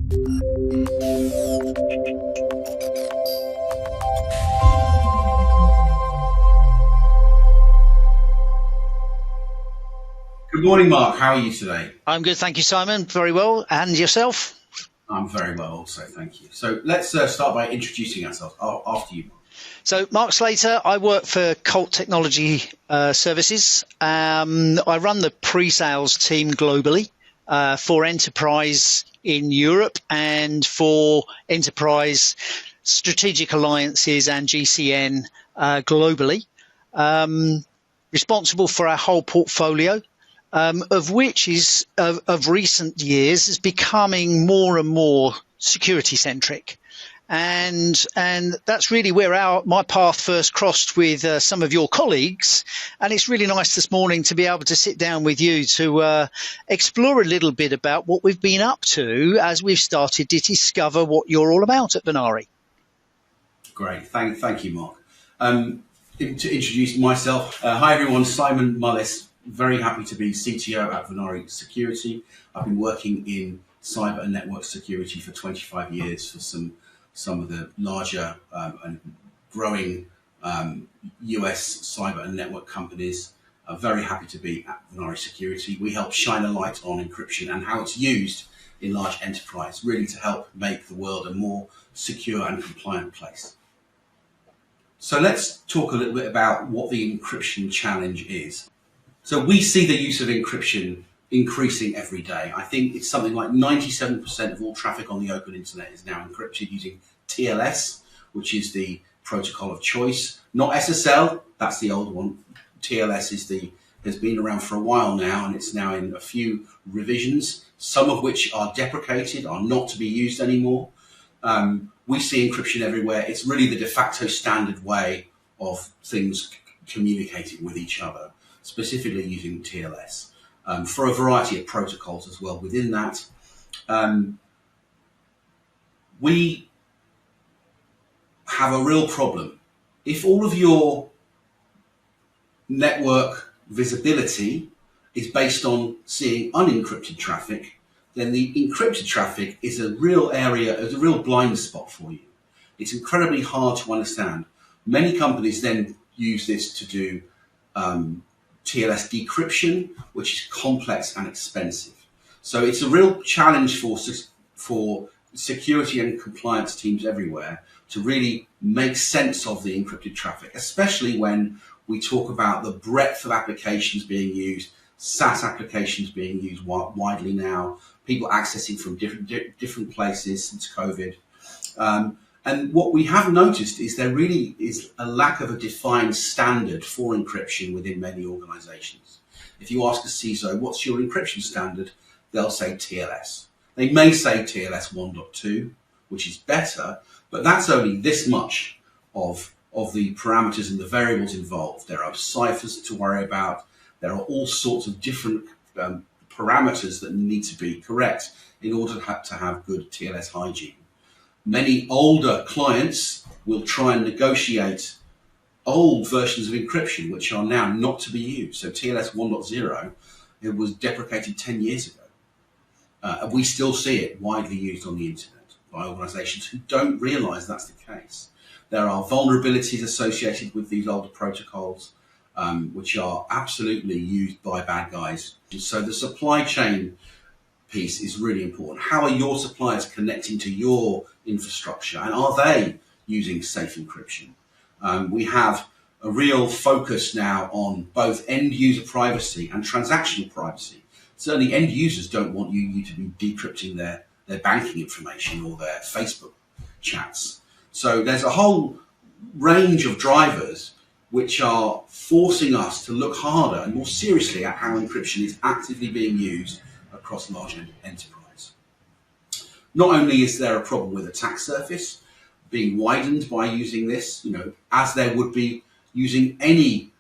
Good morning, Mark. How are you today? I'm good, thank you, Simon. Very well. And yourself? I'm very well also, thank you. So let's start by introducing ourselves. After you, Mark. So, Mark Slater, I work for Colt Technology Services. I run the pre-sales team globally for enterprise in Europe and for enterprise strategic alliances and GCN globally. Responsible for our whole portfolio. Of which is of recent years is becoming more and more security centric, and that's really where my path first crossed with some of your colleagues, and it's really nice this morning to be able to sit down with you to explore a little bit about what we've been up to as we've started to discover what you're all about at Venari. Great, thank you, Mark. To introduce myself, hi everyone, Simon Mullis. Very happy to be CTO at Venari Security. I've been working in cyber and network security for 25 years for some of the larger and growing US cyber and network companies. I'm very happy to be at Venari Security. We help shine a light on encryption and how it's used in large enterprise, really to help make the world a more secure and compliant place. So let's talk a little bit about what the encryption challenge is. So we see the use of encryption increasing every day. I think it's something like 97% of all traffic on the open internet is now encrypted using TLS, which is the protocol of choice. Not SSL, that's the old one. TLS has been around for a while now, and it's now in a few revisions, some of which are deprecated, are not to be used anymore. We see encryption everywhere. It's really the de facto standard way of things communicating with each other, specifically using TLS, for a variety of protocols as well within that. We have a real problem. If all of your network visibility is based on seeing unencrypted traffic, then the encrypted traffic is a real area, is a real blind spot for you. It's incredibly hard to understand. Many companies then use this to do TLS decryption, which is complex and expensive. So it's a real challenge for security and compliance teams everywhere to really make sense of the encrypted traffic, especially when we talk about the breadth of applications being used, SaaS applications being used widely now, people accessing from different places since COVID. And what we have noticed is there really is a lack of a defined standard for encryption within many organizations. If you ask a CISO, what's your encryption standard? They'll say TLS. They may say TLS 1.2, which is better, but that's only this much of the parameters and the variables involved. There are ciphers to worry about. There are all sorts of different parameters that need to be correct in order to have good TLS hygiene. Many older clients will try and negotiate old versions of encryption, which are now not to be used. So TLS 1.0, it was deprecated 10 years ago. And we still see it widely used on the internet by organizations who don't realize that's the case. There are vulnerabilities associated with these older protocols, which are absolutely used by bad guys. So the supply chain piece is really important. How are your suppliers connecting to your infrastructure, and are they using safe encryption? We have a real focus now on both end user privacy and transactional privacy. Certainly end users don't want you to be decrypting their banking information or their Facebook chats. So there's a whole range of drivers which are forcing us to look harder and more seriously at how encryption is actively being used across large enterprise. Not only is there a problem with attack surface being widened by using this, as there would be using any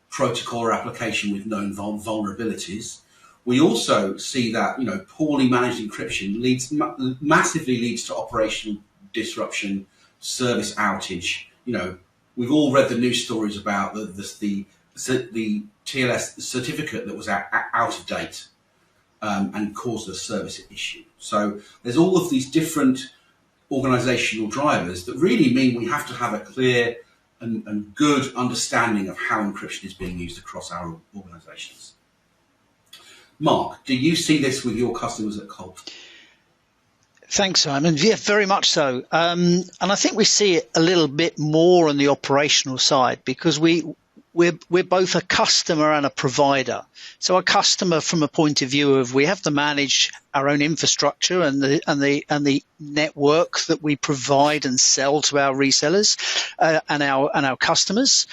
protocol or application with known vulnerabilities, we also see that poorly managed encryption massively leads to operational disruption, service outage. We've all read the news stories about the TLS certificate that was out of date. and cause a service issue. So there's all of these different organizational drivers that really mean we have to have a clear and good understanding of how encryption is being used across our organizations. Mark, do you see this with your customers at Colt? Thanks, Simon. Yeah, very much so. And I think we see it a little bit more on the operational side because we're both a customer and a provider. So a customer from a point of view of we have to manage our own infrastructure and the network that we provide and sell to our resellers and our customers.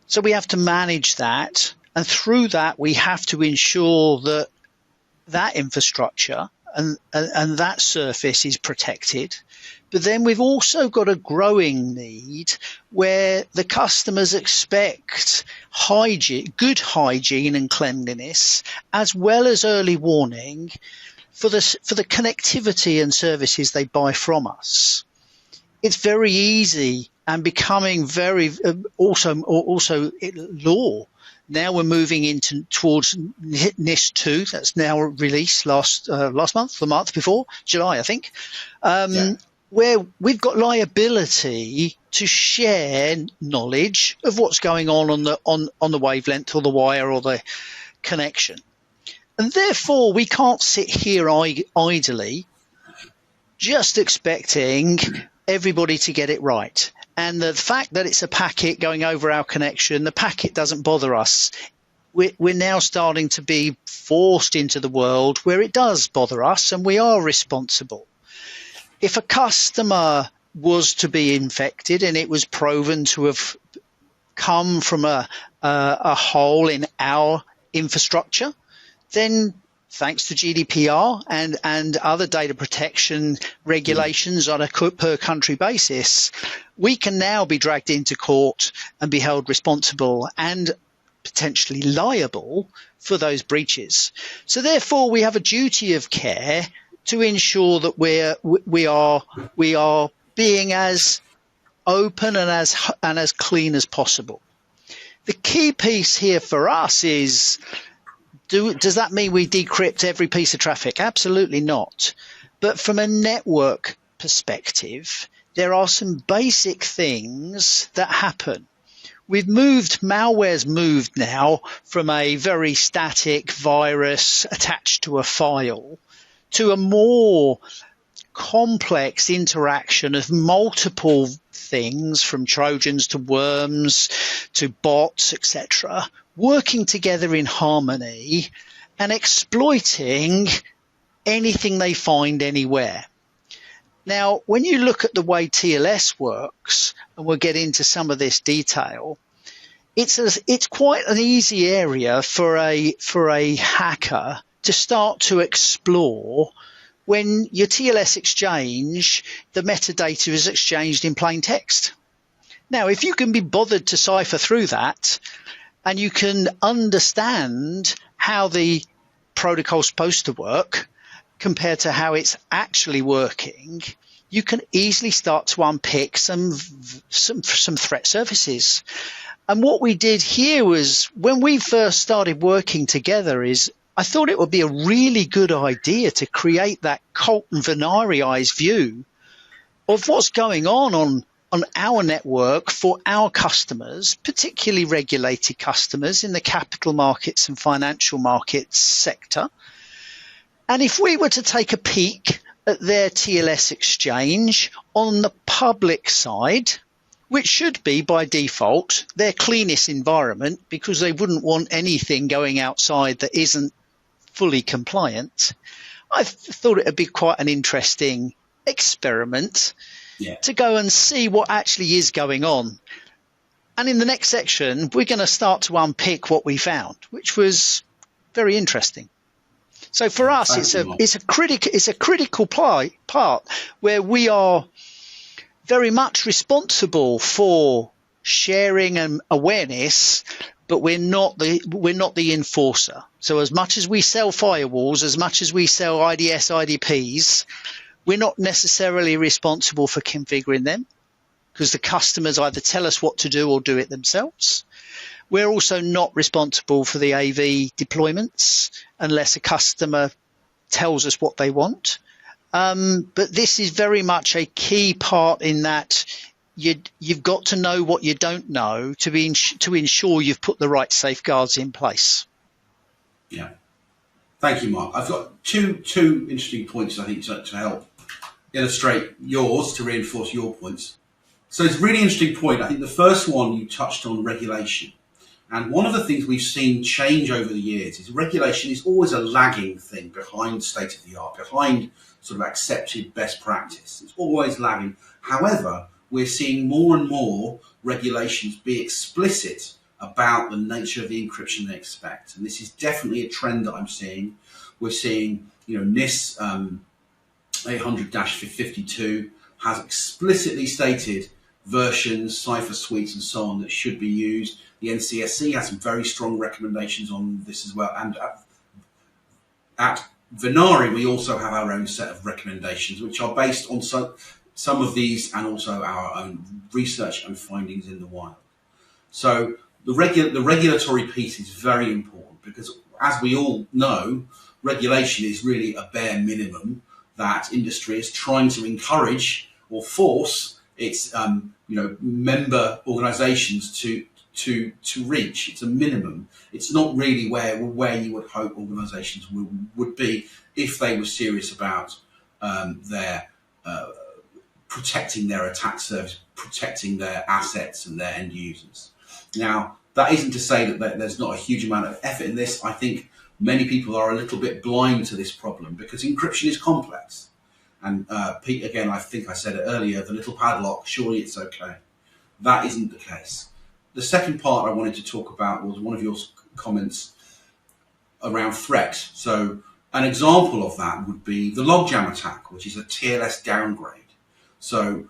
So we have to manage that, and through that we have to ensure that infrastructure and that surface is protected. But then we've also got a growing need where the customers expect good hygiene and cleanliness, as well as early warning for the connectivity and services they buy from us. It's very easy and becoming very also law. Now we're moving towards NIST 2. That's now released last month, the month before, July, I think. Where we've got liability to share knowledge of what's going on the wavelength or the wire or the connection. And therefore, we can't sit here idly just expecting everybody to get it right. And the fact that it's a packet going over our connection, the packet doesn't bother us. We're now starting to be forced into the world where it does bother us and we are responsible. If a customer was to be infected and it was proven to have come from a hole in our infrastructure, then thanks to GDPR and other data protection regulations on a per country basis, we can now be dragged into court and be held responsible and potentially liable for those breaches. So therefore, we have a duty of care to ensure that we are being as open and as clean as possible. The key piece here for us is, does that mean we decrypt every piece of traffic? Absolutely not. But from a network perspective, there are some basic things that happen. Malware's moved now from a very static virus attached to a file to a more complex interaction of multiple things, from Trojans to worms to bots, etc., working together in harmony and exploiting anything they find anywhere. Now, when you look at the way TLS works, and we'll get into some of this detail, it's quite an easy area for a hacker to start to explore. When your TLS exchange, the metadata is exchanged in plain text. Now, if you can be bothered to cipher through that and you can understand how the protocol's supposed to work compared to how it's actually working, you can easily start to unpick some threat surfaces. And what we did here was, when we first started working together, is I thought it would be a really good idea to create that Colt and Venari eyes view of what's going on our network for our customers, particularly regulated customers in the capital markets and financial markets sector. And if we were to take a peek at their TLS exchange on the public side, which should be by default their cleanest environment, because they wouldn't want anything going outside that isn't fully compliant, I thought it would be quite an interesting experiment to go and see what actually is going on. And in the next section, we're going to start to unpick what we found, which was very interesting. So for us, it's a critical part where we are very much responsible for sharing and awareness, but we're not the enforcer. So as much as we sell firewalls, as much as we sell IDS, IDPs, we're not necessarily responsible for configuring them, because the customers either tell us what to do or do it themselves. We're also not responsible for the AV deployments unless a customer tells us what they want. But this is very much a key part in that you've got to know what you don't know to ensure you've put the right safeguards in place. Yeah. Thank you, Mark. I've got two interesting points, I think, to help illustrate yours, to reinforce your points. So it's a really interesting point. I think the first one you touched on, regulation. And one of the things we've seen change over the years is regulation is always a lagging thing behind state of the art, behind sort of accepted best practice. It's always lagging. However, we're seeing more and more regulations be explicit about the nature of the encryption they expect. And this is definitely a trend that I'm seeing. We're seeing, NIS 800-52 has explicitly stated versions, cipher suites and so on that should be used. The NCSC has some very strong recommendations on this as well. And at Venari, we also have our own set of recommendations, which are based on some of these and also our own research and findings in the wild. So the regulatory piece is very important because, as we all know, regulation is really a bare minimum that industry is trying to encourage or force its member organisations to reach. It's a minimum. It's not really where you would hope organisations would be if they were serious about their protecting their attack service, protecting their assets and their end users. Now, that isn't to say that there's not a huge amount of effort in this. I think many people are a little bit blind to this problem because encryption is complex. And Pete, again, I think I said it earlier, the little padlock, surely it's okay. That isn't the case. The second part I wanted to talk about was one of your comments around threat. So an example of that would be the logjam attack, which is a TLS downgrade. So,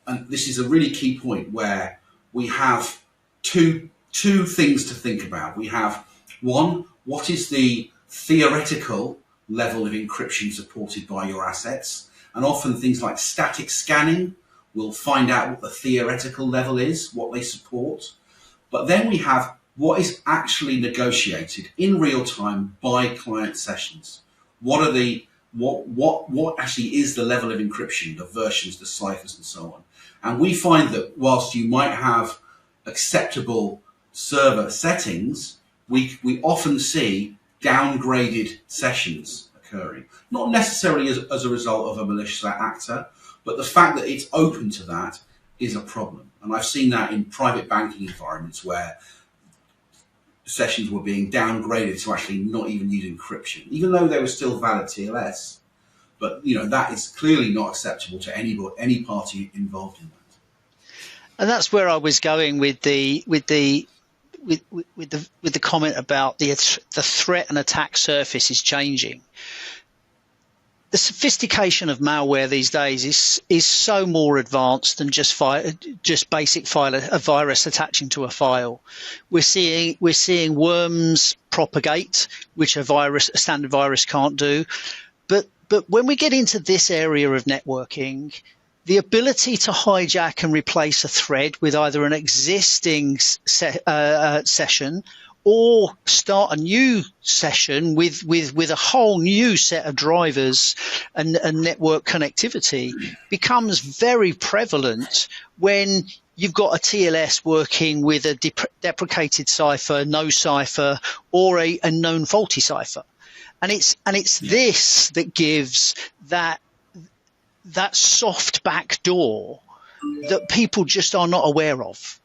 and this is a really key point where we have two things to think about. We have one, what is the theoretical level of encryption supported by your assets? And often things like static scanning will find out what the theoretical level is, what they support. But then we have what is actually negotiated in real time by client sessions. What actually is the level of encryption, the versions, the ciphers, and so on. And we find that whilst you might have acceptable server settings, we often see downgraded sessions occurring. Not necessarily as a result of a malicious actor, but the fact that it's open to that is a problem. And I've seen that in private banking environments where sessions were being downgraded to actually not even use encryption, even though they were still valid TLS. But that is clearly not acceptable to any party involved in that. And that's where I was going with the comment about the threat and attack surface is changing. The sophistication of malware these days is so more advanced than just basic a virus attaching to a file. We're seeing worms propagate, which a standard virus can't do. But when we get into this area of networking, the ability to hijack and replace a thread with either an existing session or start a new session with a whole new set of drivers and network connectivity becomes very prevalent when you've got a TLS working with a deprecated cipher, no cipher, or a known faulty cipher. And it's this that gives that soft back door that people just are not aware of.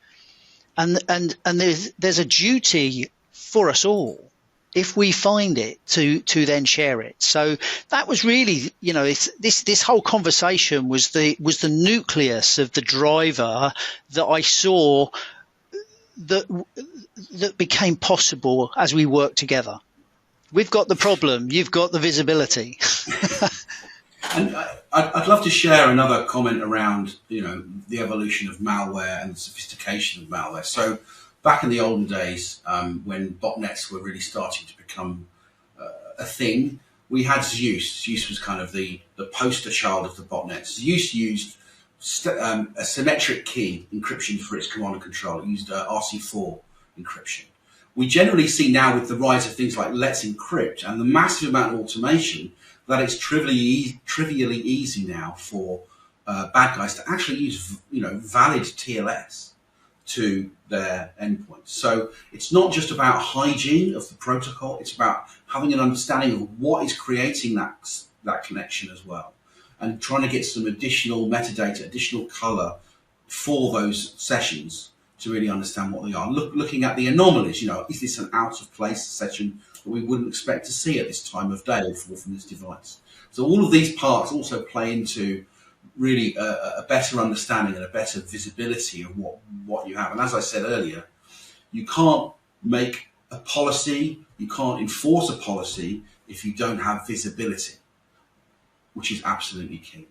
And there's a duty for us all, if we find it, to then share it. So that was really, this whole conversation was the nucleus of the driver that I saw that became possible as we worked together. We've got the problem, you've got the visibility. And I'd love to share another comment around, the evolution of malware and the sophistication of malware. So back in the olden days, when botnets were really starting to become a thing, we had Zeus. Zeus was kind of the poster child of the botnets. Zeus used a symmetric key encryption for its command and control. It used RC4 encryption. We generally see now with the rise of things like Let's Encrypt and the massive amount of automation that it's trivially easy now for bad guys to actually use, valid TLS to their endpoints. So it's not just about hygiene of the protocol; it's about having an understanding of what is creating that connection as well, and trying to get some additional metadata, additional color for those sessions to really understand what they are. Looking at the anomalies, is this an out of place session that we wouldn't expect to see at this time of day or from this device? So all of these parts also play into really a better understanding and a better visibility of what you have. And as I said earlier, you can't make a policy, you can't enforce a policy if you don't have visibility, which is absolutely key.